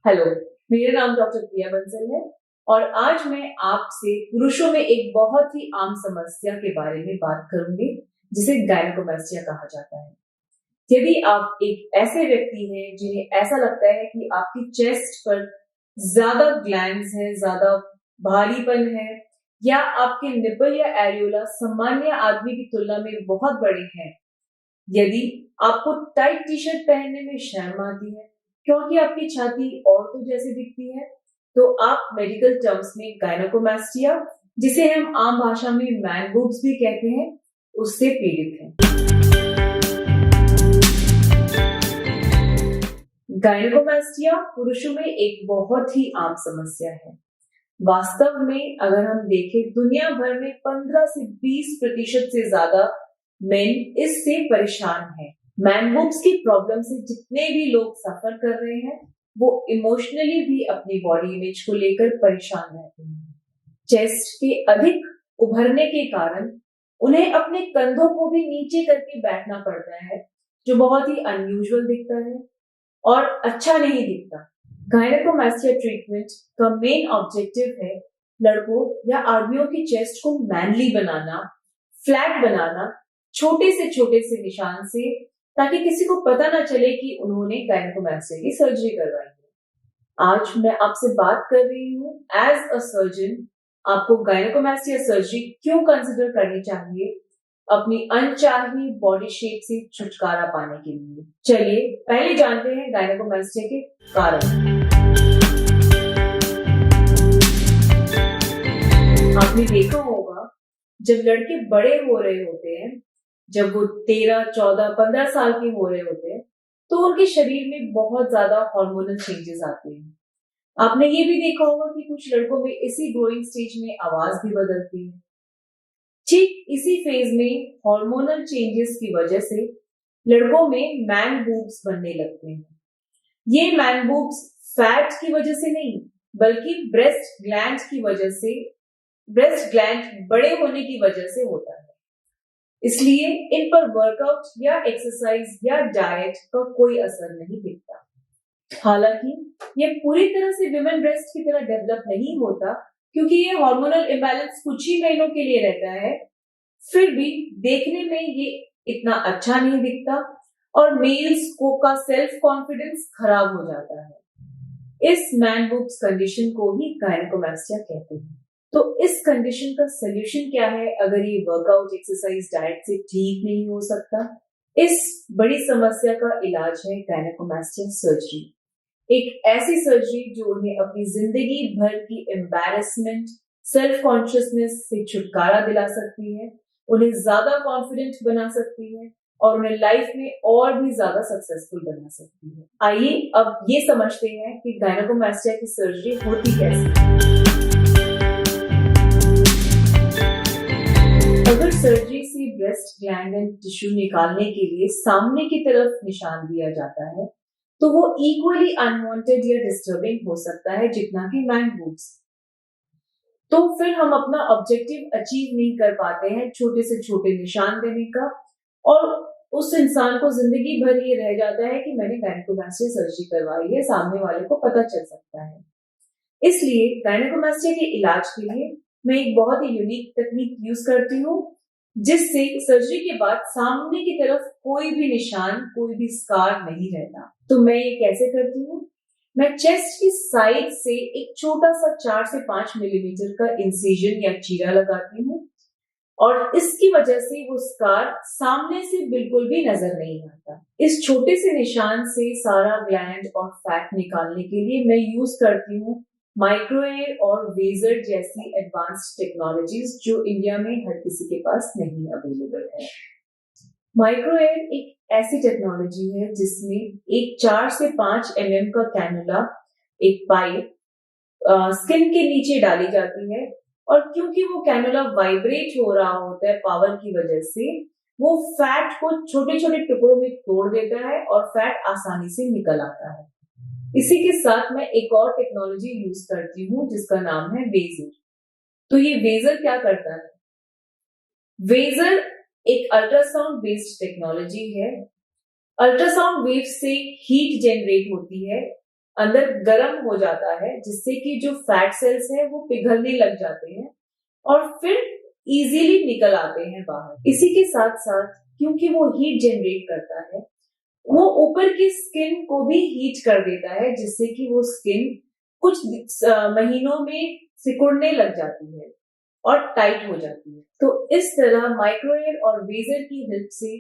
Hello, मेरा नाम doctor प्रिया बंसल है और आज मैं आपसे पुरुषों में एक बहुत ही आम समस्या के बारे में बात करूंगी, जिसे गायनेकोमास्टिया कहा जाता है। यदि आप एक ऐसे व्यक्ति हैं जिन्हें ऐसा लगता है कि आपकी चेस्ट पर ज्यादा ग्लैंड्स हैं, ज्यादा भारीपन है, या आपके निपल या एरियोला सामान्य आदमी की तुलना में बहुत बड़े हैं, यदि आपको टाइट टी शर्ट पहनने में शर्म आती है क्योंकि आपकी छाती औरतों जैसी दिखती है, तो आप मेडिकल टर्म्स में गायनेकोमास्टिया, जिसे हम आम भाषा में मैन बूब्स भी कहते हैं, उससे पीड़ित हैं। गायनेकोमास्टिया पुरुषों में एक बहुत ही आम समस्या है। वास्तव में अगर हम देखें, दुनिया भर में 15 से 20% से ज्यादा मेन इससे परेशान हैं। मैन बूब्स की प्रॉब्लम से जितने भी लोग सफर कर रहे हैं, वो इमोशनली भी अपनी बॉडी इमेज को लेकर परेशान रहते हैं। चेस्ट के अधिक उभरने के कारण उन्हें अपने कंधों को भी नीचे करके बैठना पड़ता है, जो बहुत ही अनयूजुअल दिखता है और अच्छा नहीं दिखता। गायनेकोमास्टिया ट्रीटमेंट का मेन ऑब्जेक्टिव है लड़कों या आदमियों की चेस्ट को मैनली बनाना, फ्लैट बनाना, छोटे से निशान से, ताकि किसी को पता ना चले कि उन्होंने गायनेकोमास्टिया की सर्जरी करवाई है। आज मैं आपसे बात कर रही हूँ एज अ सर्जन, आपको गायनेकोमास्टिया सर्जरी क्यों कंसिडर करनी चाहिए अपनी अनचाही बॉडी शेप से छुटकारा पाने के लिए। चलिए पहले जानते हैं गायनेकोमास्टिया के कारण। आपने देखा होगा, जब लड़के बड़े हो रहे होते हैं, जब वो 13, 14, 15 साल के हो रहे होते हैं, तो उनके शरीर में बहुत ज्यादा हार्मोनल चेंजेस आते हैं। आपने ये भी देखा होगा कि कुछ लड़कों में इसी ग्रोइंग स्टेज में आवाज भी बदलती है। ठीक इसी फेज में हार्मोनल चेंजेस की वजह से लड़कों में मैन बूब्स बनने लगते हैं। ये मैन बूब्स फैट की वजह से नहीं, बल्कि ब्रेस्ट ग्लैंड की वजह से, ब्रेस्ट ग्लैंड बड़े होने की वजह से होता है। इसलिए इन पर वर्कआउट या एक्सरसाइज या डाइट का कोई असर नहीं दिखता। हालांकि ये पूरी तरह से विमेन ब्रेस्ट की तरह डेवलप नहीं होता, क्योंकि ये हार्मोनल इम्बैलेंस कुछ ही महीनों के लिए रहता है। फिर भी देखने में ये इतना अच्छा नहीं दिखता और मेल्स को का सेल्फ कॉन्फिडेंस खराब हो जाता है। इस मैन बूब्स कंडीशन को ही गायनेकोमास्टिया कहते हैं। तो इस कंडीशन का सोल्यूशन क्या है अगर ये वर्कआउट, एक्सरसाइज, डाइट से ठीक नहीं हो सकता? इस बड़ी समस्या का इलाज है गायनेकोमास्टिया सर्जरी। एक ऐसी सर्जरी जो उन्हें अपनी जिंदगी भर की एम्बैरेसमेंट, सेल्फ कॉन्शियसनेस से छुटकारा दिला सकती है, उन्हें ज्यादा कॉन्फिडेंट बना सकती है और उन्हें लाइफ में और भी ज्यादा सक्सेसफुल बना सकती है। आइए अब ये समझते हैं कि गायनेकोमास्टिया की सर्जरी होती कैसे है। अगर सर्जरी से ब्रेस्ट ग्लैंड एंड टिश्यू निकालने के लिए सामने की तरफ निशान दिया जाता है, तो वो इक्वली अनवांटेड या डिस्टर्बिंग हो सकता है जितना कि मैन बूब्स। तो फिर हम अपना ऑब्जेक्टिव अचीव नहीं कर पाते हैं छोटे से छोटे निशान देने का, और उस इंसान को जिंदगी भर ये रह जाता है कि मैंने गायनेकोमास्टिया सर्जरी करवाई है, सामने वाले को पता चल सकता है। इसलिए गायनेकोमास्टिया के इलाज के लिए मैं एक बहुत ही यूनिक तकनीक यूज करती हूँ, जिससे सर्जरी के बाद सामने की तरफ कोई भी निशान, कोई भी स्कार नहीं रहता। तो मैं ये कैसे करती हूँ? मैं चेस्ट की साइड से एक छोटा सा 4 से 5 मिलीमीटर का इंसिजन या चीरा लगाती हूँ, और इसकी वजह से वो स्कार सामने से बिल्कुल भी नजर नहीं आता। इस छोटे से निशान से सारा ग्लैंड और फैट निकालने के लिए मैं यूज करती हूँ माइक्रोएयर और वेजर जैसी एडवांस्ड टेक्नोलॉजीज, जो इंडिया में हर किसी के पास नहीं अवेलेबल है। माइक्रोएयर एक ऐसी टेक्नोलॉजी है जिसमें एक 4 से 5 mm का कैनुला, एक पाइप स्किन के नीचे डाली जाती है, और क्योंकि वो कैनुला वाइब्रेट हो रहा होता है पावर की वजह से, वो फैट को छोटे छोटे टुकड़ों में तोड़ देता है और फैट आसानी से निकल आता है। इसी के साथ मैं एक और टेक्नोलॉजी यूज करती हूँ जिसका नाम है वेजर। तो ये वेजर क्या करता है? वेजर एक अल्ट्रासाउंड बेस्ड टेक्नोलॉजी है। अल्ट्रासाउंड वेव से हीट जनरेट होती है, अंदर गर्म हो जाता है, जिससे कि जो फैट सेल्स हैं वो पिघलने लग जाते हैं और फिर इजीली निकल आते हैं बाहर। इसी के साथ साथ क्योंकि वो हीट जनरेट करता है, वो ऊपर की स्किन को भी हीट कर देता है, जिससे कि वो स्किन कुछ महीनों में सिकुड़ने लग जाती है और टाइट हो जाती है। तो इस तरह माइक्रोएयर और वेजर की हेल्प से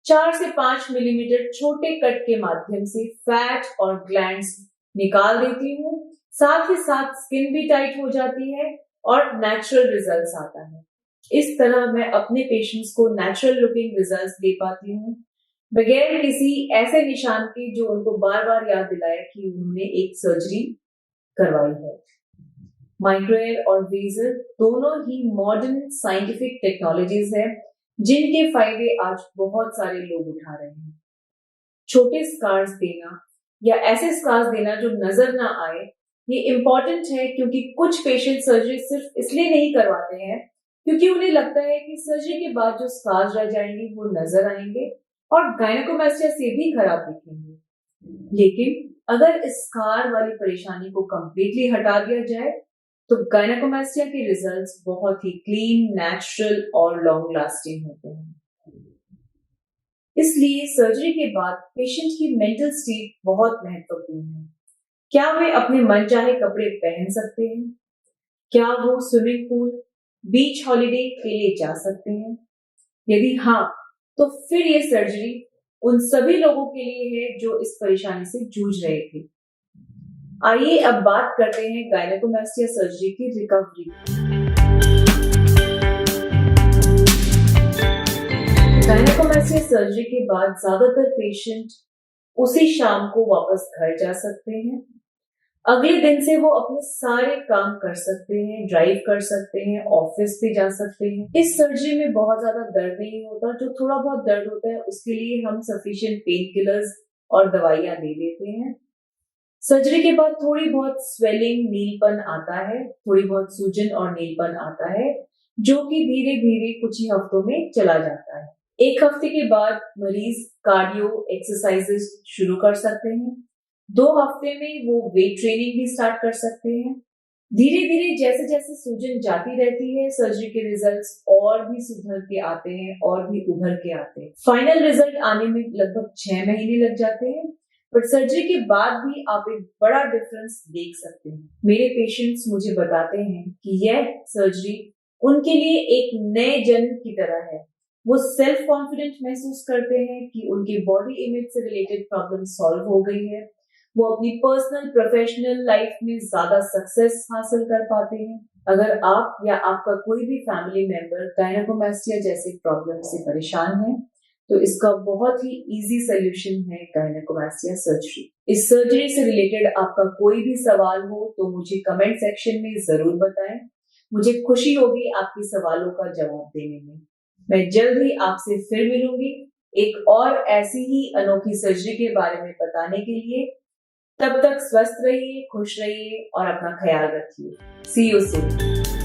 4 से 5 मिलीमीटर छोटे कट के माध्यम से फैट और ग्लैंड्स निकाल देती हूँ। साथ ही साथ स्किन भी टाइट हो जाती है और नेचुरल रिजल्ट्स आता है। इस तरह मैं अपने पेशेंट्स को नेचुरल लुकिंग रिजल्ट्स दे पाती हूँ, बगैर किसी ऐसे निशान के जो उनको बार बार याद दिलाए कि उन्होंने एक सर्जरी करवाई है। माइक्रोएयर और वेजर दोनों ही मॉडर्न साइंटिफिक टेक्नोलॉजीज है, जिनके फायदे आज बहुत सारे लोग उठा रहे हैं। छोटे स्कार्स देना या ऐसे स्कार्स देना जो नजर ना आए, ये इम्पोर्टेंट है, क्योंकि कुछ पेशेंट सर्जरी सिर्फ इसलिए नहीं करवाते हैं क्योंकि उन्हें लगता है कि सर्जरी के बाद जो स्कार्स रह जाएंगे वो नजर आएंगे और गायनेकोमास्टिया से भी खराब दिखेंगे। लेकिन अगर इस स्कार वाली परेशानी को कंप्लीटली हटा दिया जाए तो गायनेकोमास्टिया के रिजल्ट्स बहुत ही क्लीन, नेचुरल और लॉन्ग लास्टिंग होते हैं। इसलिए सर्जरी के बाद पेशेंट की मेंटल स्टेट बहुत महत्वपूर्ण है। क्या वे अपने मनचाहे कपड़े पहन सकते हैं? क्या वो स्विमिंग पूल, बीच हॉलिडे के लिए जा सकते हैं? यदि हाँ, तो फिर ये सर्जरी उन सभी लोगों के लिए है जो इस परेशानी से जूझ रहे थे। आइए अब बात करते हैं गायनेकोमास्टिया सर्जरी की रिकवरी। गायनेकोमास्टिया सर्जरी के बाद ज्यादातर पेशेंट उसी शाम को वापस घर जा सकते हैं। अगले दिन से वो अपने सारे काम कर सकते हैं, ड्राइव कर सकते हैं, ऑफिस भी जा सकते हैं। इस सर्जरी में बहुत ज्यादा दर्द नहीं होता। जो थोड़ा बहुत दर्द होता है उसके लिए हम सफिशिएंट पेन किलर्स और दवाइयां दे देते हैं। सर्जरी के बाद थोड़ी बहुत स्वेलिंग, नीलपन आता है, थोड़ी बहुत सूजन और नीलपन आता है, जो कि धीरे धीरे कुछ ही हफ्तों में चला जाता है। 1 हफ्ते के बाद मरीज कार्डियो एक्सरसाइजेस शुरू कर सकते हैं। 2 हफ्ते में वो वेट ट्रेनिंग भी स्टार्ट कर सकते हैं। धीरे धीरे जैसे जैसे सूजन जाती रहती है, सर्जरी के रिजल्ट्स और भी सुधर के आते हैं और भी उभर के आते हैं। फाइनल रिजल्ट आने में लगभग 6 महीने लग जाते हैं, पर सर्जरी के बाद भी आप एक बड़ा डिफरेंस देख सकते हैं। मेरे पेशेंट्स मुझे बताते हैं कि यह सर्जरी उनके लिए एक नए जन्म की तरह है। वो सेल्फ कॉन्फिडेंट महसूस करते हैं कि उनकी बॉडी इमेज से रिलेटेड प्रॉब्लम सॉल्व हो गई है। वो अपनी पर्सनल प्रोफेशनल लाइफ में ज्यादा सक्सेस हासिल कर पाते हैं। अगर आप या आपका कोई भी फैमिली मेंबर गायनेकोमास्टिया जैसे प्रॉब्लम से परेशान है, तो इसका बहुत ही इजी सोल्यूशन है गायनेकोमास्टिया सर्जरी। इस सर्जरी से रिलेटेड आपका कोई भी सवाल हो तो मुझे कमेंट सेक्शन में जरूर बताएं। मुझे खुशी होगी आपके सवालों का जवाब देने में। मैं जल्द ही आपसे फिर मिलूंगी एक और ऐसी ही अनोखी सर्जरी के बारे में बताने के लिए। तब तक स्वस्थ रहिए, खुश रहिए और अपना ख्याल रखिए। See you soon.